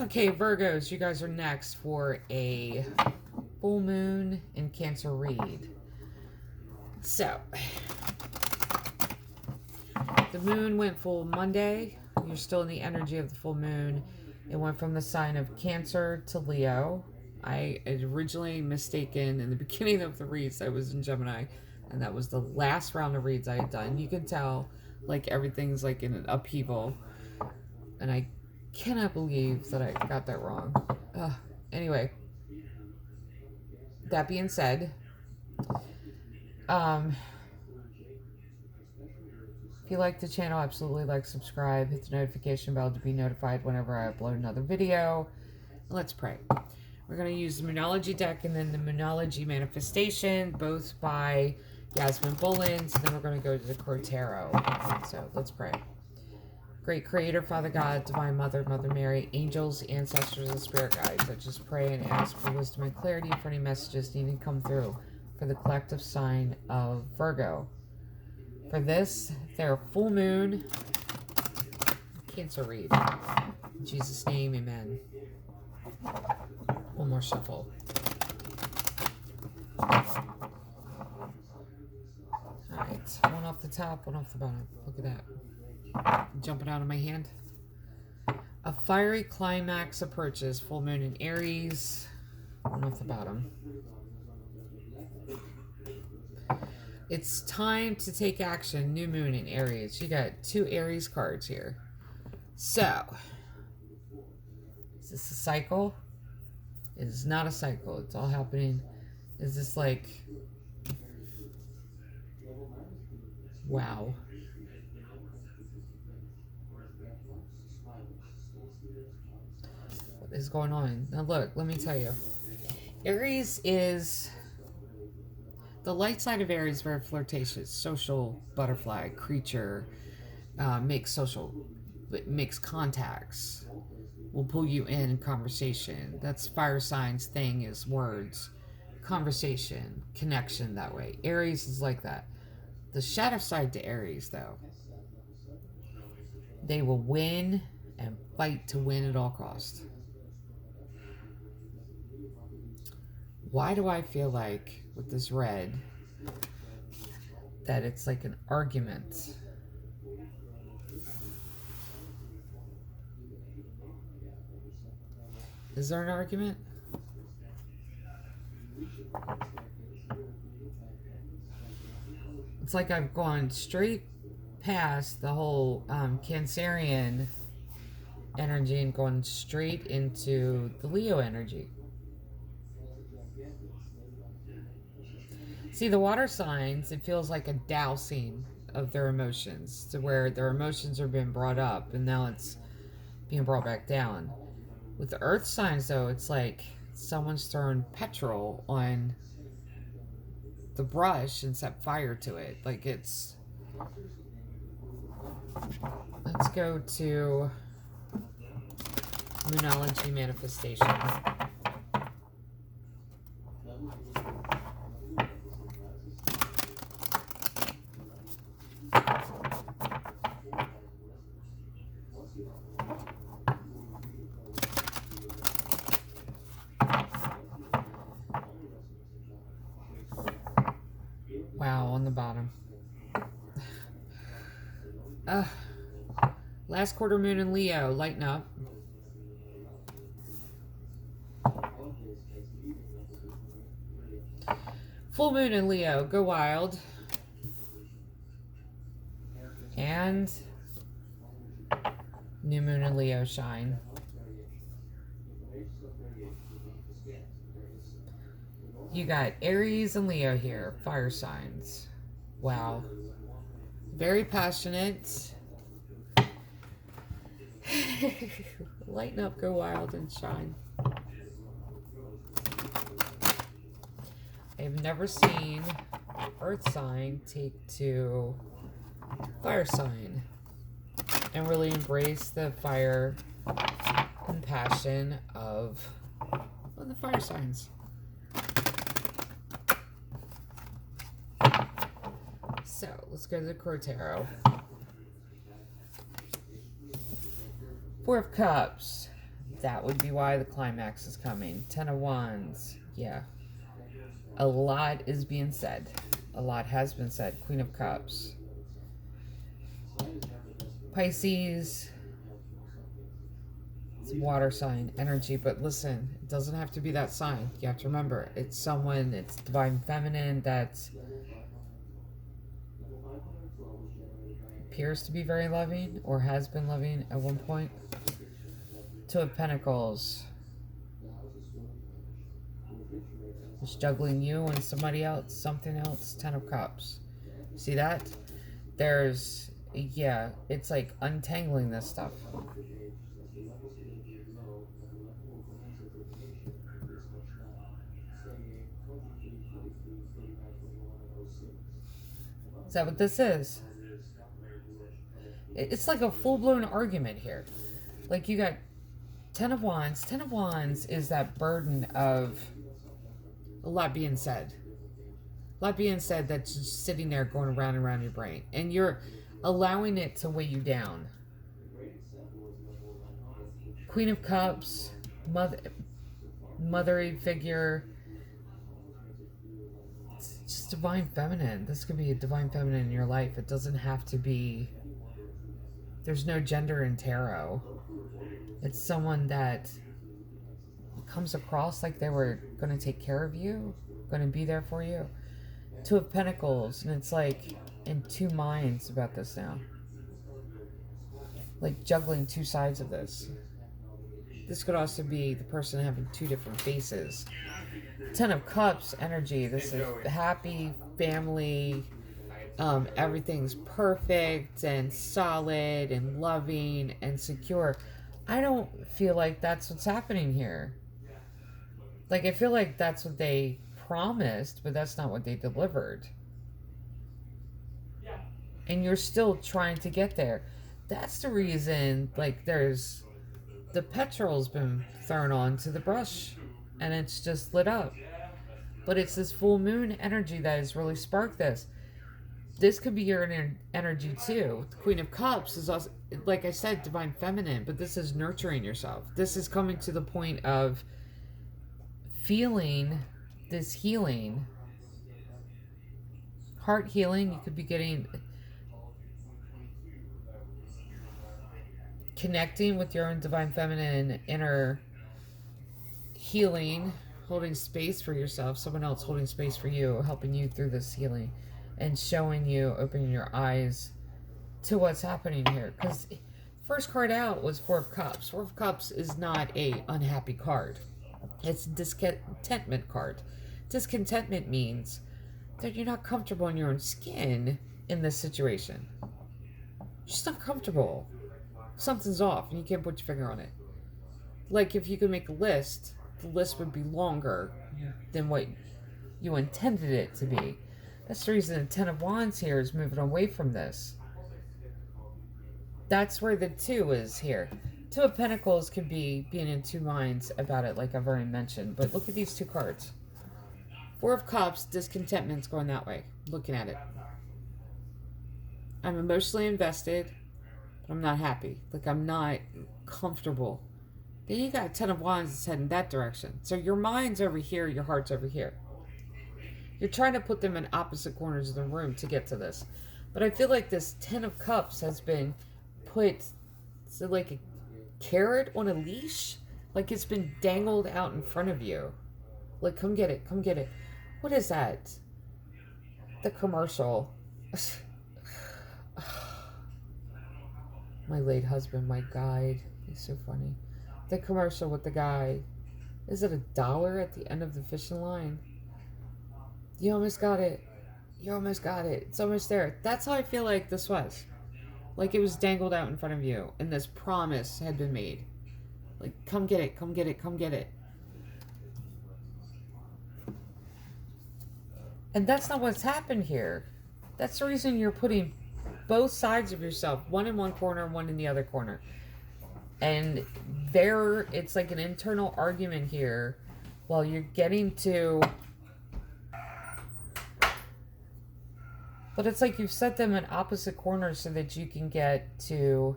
Okay, Virgos, you guys are next for a full moon in Cancer read. So, the moon went full Monday. You're still in the energy of the full moon. It went from the sign of Cancer to Leo. I had originally mistaken in the beginning of the reads I was in Gemini, and that was the last round of reads I had done. You can tell, like, everything's like in an upheaval, and I cannot believe that I got that wrong. Anyway, that being said, if you like the channel, absolutely like, subscribe, hit the notification bell to be notified whenever I upload another video. Let's pray. We're going to use the Moonology deck and then the Moonology Manifestation, both by Yasmin Bollins, and then we're going to go to the Crow Tarot. So let's pray. Great Creator, Father God, Divine Mother, Mother Mary, angels, ancestors, and spirit guides, I just pray and ask for wisdom and clarity for any messages needing to come through for the collective sign of Virgo. For this, their full moon Cancer read. In Jesus' name, amen. One more shuffle. Alright, one off the top, one off the bottom. Look at that. Jumping out of my hand. A fiery climax approaches. Full moon in Aries. One off the bottom. It's time to take action. New moon in Aries. You got 2 Aries cards here. So, is this a cycle? It is not a cycle. It's all happening. Is this like... Wow. What is going on? Now look, let me tell you. Aries is... The light side of Aries is very flirtatious, social butterfly creature, makes contacts, will pull you in conversation. That's fire signs thing, is words, conversation, connection that way. Aries is like that. The shadow side to Aries, though, they will win and fight to win at all costs. Why do I feel like, with this red, that it's like an argument? Is there an argument? It's like I've gone straight past the whole Cancerian energy and gone straight into the Leo energy. See, the water signs, it feels like a dousing of their emotions, to where their emotions are being brought up and now it's being brought back down. With the earth signs, though, it's like someone's throwing petrol on the brush and set fire to it. Like it's... Let's go to Moonology Manifestation. Wow, on the bottom. Last quarter moon in Leo, lighten up. Full moon in Leo, go wild. And new moon in Leo, shine. You got Aries and Leo here, fire signs. Wow. Very passionate. Lighten up, go wild, and shine. I've never seen earth sign take to fire sign and really embrace the fire and passion of the fire signs. So let's go to the Crow Tarot. 4 of Cups. That would be why the climax is coming. Ten of Wands. Yeah. A lot is being said. A lot has been said. Queen of Cups. Pisces. It's water sign energy, but listen, it doesn't have to be that sign. You have to remember, it's someone, it's divine feminine that appears to be very loving or has been loving at one point. Two of Pentacles. It's juggling you and somebody else, something else. Ten of Cups. See that? There's, yeah, it's like untangling this stuff. Is that what this is? It's like a full-blown argument here. Like you got Ten of Wands. Ten of Wands is that burden of a lot being said. A lot being said that's just sitting there going around and around your brain. And you're allowing it to weigh you down. Queen of Cups. Mothery figure. It's just divine feminine. This could be a divine feminine in your life. It doesn't have to be... There's no gender in tarot. It's someone that comes across like they were going to take care of you, going to be there for you. Two of Pentacles, and it's like in two minds about this now. Like juggling two sides of this. This could also be the person having two different faces. Ten of Cups energy. This is happy, family, everything's perfect and solid and loving and secure. I don't feel like that's what's happening here. Like, I feel like that's what they promised, but that's not what they delivered. And you're still trying to get there. That's the reason, like, there's... The petrol's been thrown onto the brush, and it's just lit up. But it's this full moon energy that has really sparked this. This could be your energy, too. The Queen of Cups is also, like I said, divine feminine, but this is nurturing yourself. This is coming to the point of feeling this healing. Heart healing, you could be getting... Connecting with your own divine feminine inner healing, holding space for yourself, someone else holding space for you, helping you through this healing, and showing you, opening your eyes to what's happening here. Because first card out was Four of Cups. Four of Cups is not a unhappy card. It's a discontentment card. Discontentment means that you're not comfortable in your own skin in this situation. You're just not comfortable. Something's off and you can't put your finger on it. Like if you could make a list, the list would be longer than what you intended it to be. That's the reason the Ten of Wands here is moving away from this. That's where the Two is here. Two of Pentacles could be being in two minds about it, like I've already mentioned. But look at these two cards. Four of Cups, discontentment's going that way. Looking at it. I'm emotionally invested. I'm not happy. Like, I'm not comfortable. Then you got Ten of Wands that's heading that direction. So your mind's over here, your heart's over here. You're trying to put them in opposite corners of the room to get to this. But I feel like this Ten of Cups has been put, so like a carrot on a leash. Like it's been dangled out in front of you. Like, come get it, come get it. What is that? The commercial. My late husband, my guide. He's so funny. The commercial with the guy. Is it $1 at the end of the fishing line? You almost got it. You almost got it. It's almost there. That's how I feel like this was. Like it was dangled out in front of you. And this promise had been made. Like, come get it, come get it, come get it. And that's not what's happened here. That's the reason you're putting both sides of yourself, one in one corner, one in the other corner. And there, it's like an internal argument here while you're getting to... But it's like you've set them in opposite corners so that you can get to...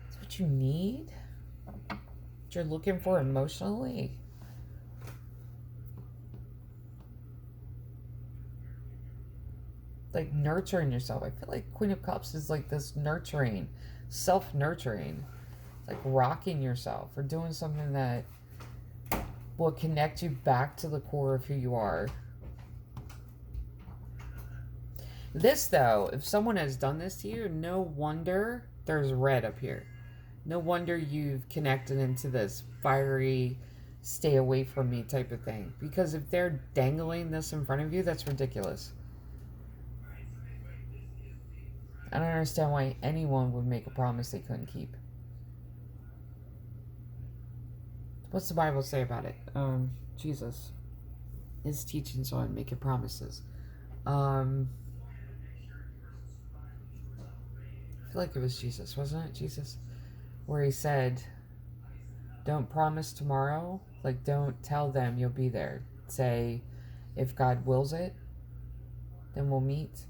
It's what you need? What you're looking for emotionally. Like nurturing yourself. I feel like Queen of Cups is like this nurturing, self-nurturing. Like rocking yourself or doing something that will connect you back to the core of who you are. This, though, if someone has done this to you, no wonder there's red up here. No wonder you've connected into this fiery, stay away from me type of thing. Because if they're dangling this in front of you, that's ridiculous. I don't understand why anyone would make a promise they couldn't keep. What's the Bible say about it? Jesus. His teachings on making promises. I feel like it was Jesus, wasn't it? Jesus? Where he said, don't promise tomorrow. Like, don't tell them you'll be there. Say, if God wills it, then we'll meet.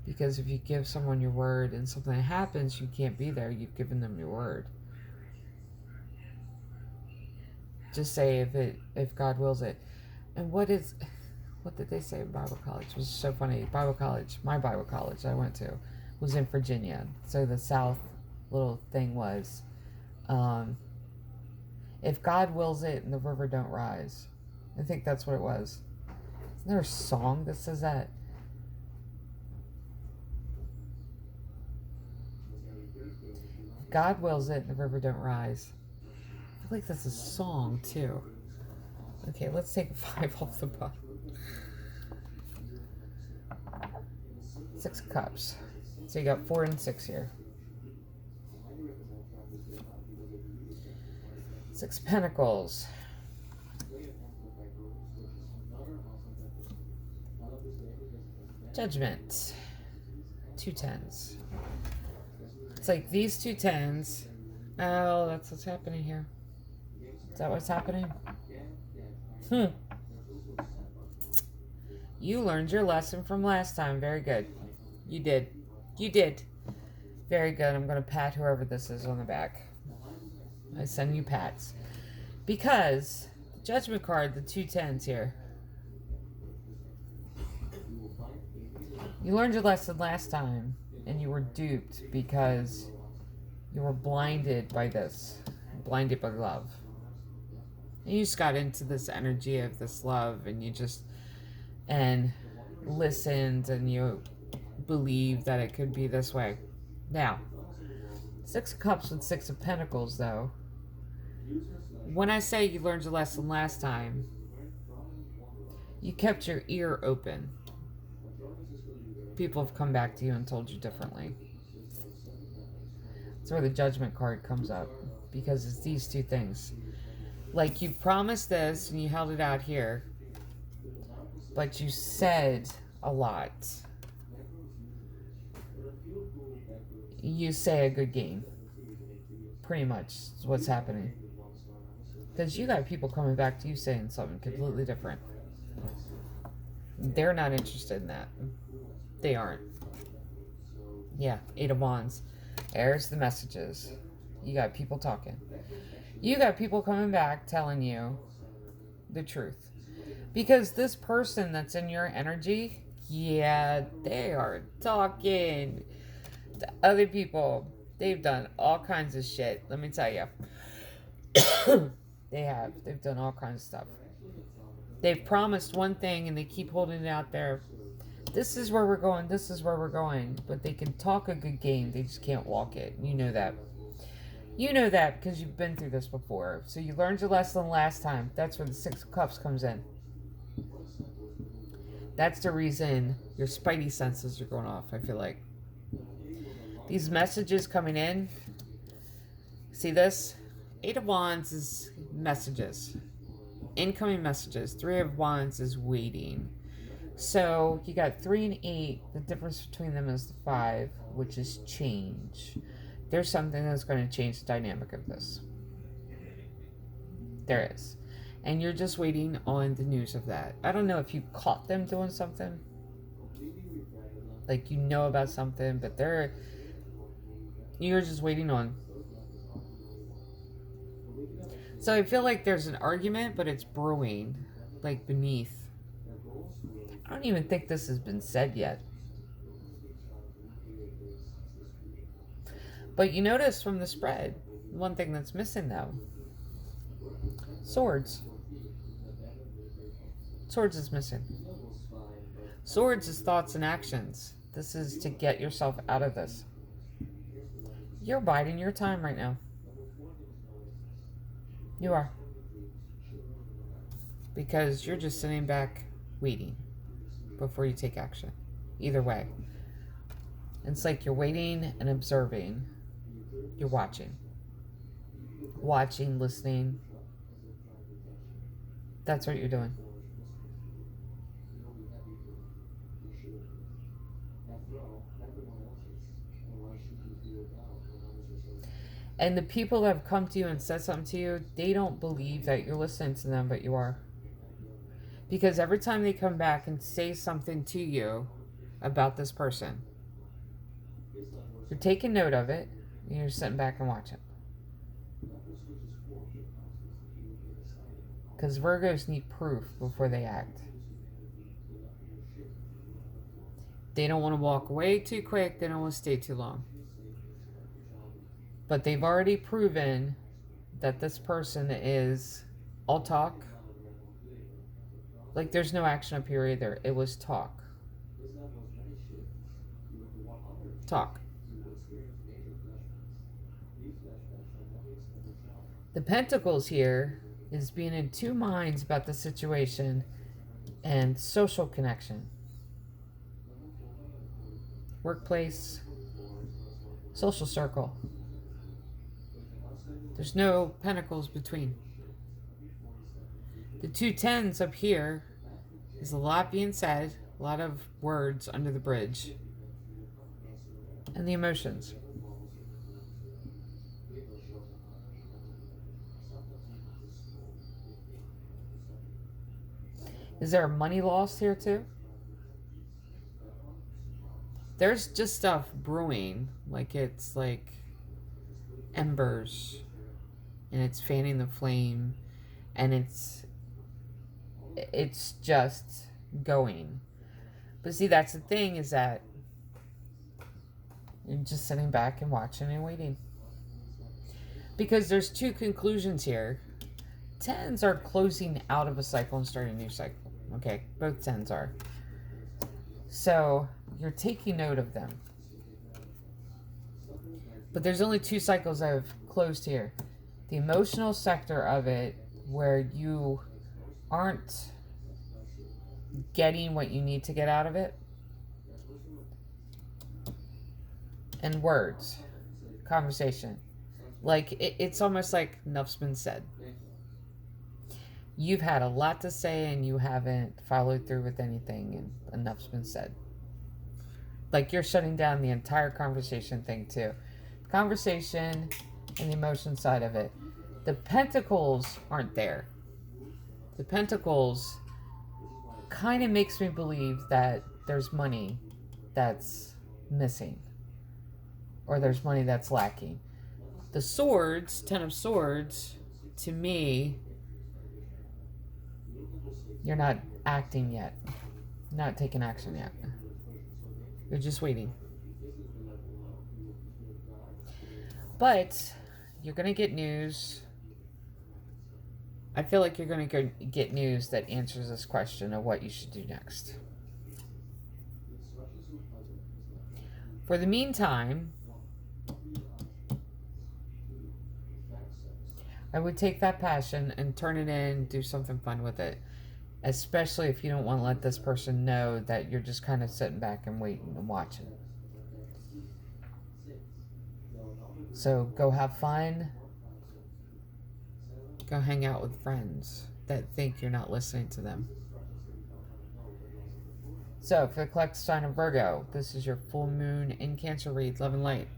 Because if you give someone your word and something happens, you can't be there. You've given them your word. Just say if God wills it. And what did they say in Bible college? It was so funny. Bible college, my Bible college I went to, was in Virginia. So the South little thing was, if God wills it and the river don't rise. I think that's what it was. Isn't there a song that says that? If God wills it and the river don't rise. I feel like that's a song too. Okay, let's take 5 off the bottom. 6 cups. So you got 4 and 6 here. 6 pentacles. Judgment. 2 tens. It's like these 2 tens. Oh, that's what's happening here. Is that what's happening? You learned your lesson from last time. Very good. You did. You did. Very good. I'm going to pat whoever this is on the back. I send you pats. Because the Judgment card, the 2 tens here. You learned your lesson last time, and you were duped because you were blinded by this. Blinded by love. And you just got into this energy of this love, and you just... and listened, and you believed that it could be this way. Now, 6 of Cups with 6 of Pentacles, though. When I say you learned your lesson last time, you kept your ear open. People have come back to you and told you differently. That's where the Judgment card comes up, because it's these 2 things. Like, you promised this and you held it out here, but you said a lot. You say a good game. Pretty much is what's happening. Because you got people coming back to you saying something completely different. They're not interested in that. They aren't. Yeah, 8 of Wands. There's the messages. You got people talking. You got people coming back telling you the truth. Because this person that's in your energy, yeah, they are talking to other people. They've done all kinds of shit. Let me tell you. They have. They've done all kinds of stuff. They've promised one thing and they keep holding it out there. This is where we're going. This is where we're going. But they can talk a good game. They just can't walk it. You know that. You know that because you've been through this before. So you learned your lesson last time. That's where the 6 of Cups comes in. That's the reason your spidey senses are going off, I feel like. These messages coming in. See this? 8 of Wands is messages. Incoming messages. 3 of Wands is waiting. So you got 3 and 8. The difference between them is the 5, which is change. There's something that's going to change the dynamic of this. There is. And you're just waiting on the news of that. I don't know if you caught them doing something. Like you know about something, but you're just waiting on So I feel like there's an argument, but it's brewing, like beneath. I don't even think this has been said yet. But you notice from the spread, one thing that's missing though, swords. Swords is missing. Swords is thoughts and actions. This is to get yourself out of this. You're biding your time right now. You are. Because you're just sitting back waiting before you take action. Either way. It's like you're waiting and observing. You're watching. Watching, listening. That's what you're doing. And the people that have come to you and said something to you, they don't believe that you're listening to them, but you are. Because every time they come back and say something to you about this person, you're taking note of it, and you're sitting back and watching. Because Virgos need proof before they act. They don't want to walk away too quick. They don't want to stay too long. But they've already proven that this person is all talk. Like, there's no action up here either. It was talk. Talk. The Pentacles here is being in two minds about the situation and social connection. Workplace, social circle. There's no pentacles between. The two tens up here is a lot being said, a lot of words under the bridge. And the emotions. Is there a money loss here too? There's just stuff brewing, like it's like embers, and it's fanning the flame, and it's just going. But see, that's the thing, is that you're just sitting back and watching and waiting. Because there's two conclusions here. Tens are closing out of a cycle and starting a new cycle. Okay, both tens are. So you're taking note of them. But there's only two cycles I've closed here. The emotional sector of it, where you aren't getting what you need to get out of it. And words. Conversation. Like, it's almost like enough's been said. You've had a lot to say and you haven't followed through with anything, and enough's been said. Like, you're shutting down the entire conversation thing too. Conversation and the emotion side of it. The pentacles aren't there. The pentacles kind of makes me believe that there's money that's missing, or there's money that's lacking. The swords, Ten of Swords, to me, you're not acting yet. You're not taking action yet. You're just waiting. But you're going to get news. I feel like you're going to get news that answers this question of what you should do next. For the meantime, I would take that passion and turn it in, do something fun with it. Especially if you don't want to let this person know that you're just kind of sitting back and waiting and watching. So go have fun. Go hang out with friends that think you're not listening to them. So for the collective sign of Virgo, this is your full moon in Cancer read. Love and light.